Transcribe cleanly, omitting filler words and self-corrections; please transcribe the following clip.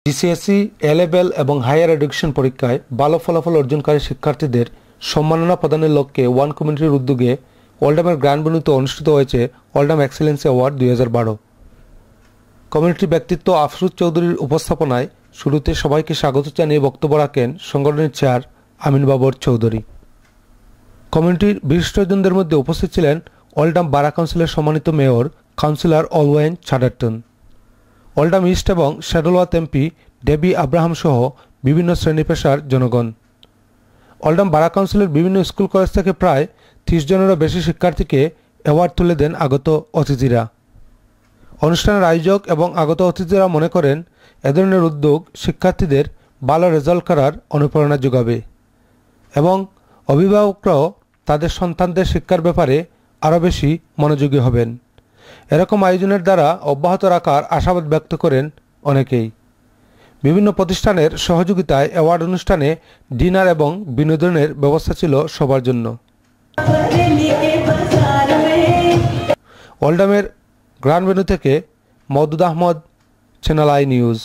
GCSC, A-level এবং higher education পরীক্ষায় ভালো ফলাফল অর্জনকারী শিক্ষার্থীদের সম্মাননা প্রদানের লক্ষ্যে ওয়ান কমিউনিটির উদ্যোগে ওল্ডামের গ্র্যান্ড ভেন্যুতে অনুষ্ঠিত হয়েছে ওল্ডাম এক্সেলেন্সি অ্যাওয়ার্ড 2012। কমিউনিটির ব্যক্তিত্ব আফরোজ চৌধুরীর উপস্থাপনায় শুরুতে সবাইকে স্বাগত জানিয়ে বক্তব্য রাখেন সংগঠনের চেয়ার আমিন বাবর চৌধুরী। কমিউনিটির বিশিষ্টজনদের মধ্যে উপস্থিত ছিলেন ওল্ডাম বারা কাউন্সিলের সম্মানিত মেয়র কাউন্সিলর অলওয়েন চাডারটন, ওল্ডাম ইস্ট এবং শ্যাডলওয়াত এমপি ডেবি আব্রাহাম সহ বিভিন্ন শ্রেণী পেশার জনগণ। ওল্ডাম বারা কাউন্সিলের বিভিন্ন স্কুল কলেজ থেকে প্রায় 30 জনেরও বেশি শিক্ষার্থীকে অ্যাওয়ার্ড তুলে দেন আগত অতিথিরা। অনুষ্ঠানের আয়োজক এবং আগত অতিথিরা মনে করেন এ ধরনের উদ্যোগ শিক্ষার্থীদের ভালো রেজাল্ট করার অনুপ্রেরণা যোগাবে এবং অভিভাবকরাও তাদের সন্তানদের শিক্ষার ব্যাপারে আরও বেশি মনোযোগী হবেন। এরকম আয়োজনের দ্বারা অব্যাহত রাখার আশাবাদ ব্যক্ত করেন অনেকেই। বিভিন্ন প্রতিষ্ঠানের সহযোগিতায় অ্যাওয়ার্ড অনুষ্ঠানে ডিনার এবং বিনোদনের ব্যবস্থা ছিল সবার জন্য। ওল্ডামের গ্র্যান্ড ভেন্যু থেকে Moudud Ahmed, channel I news.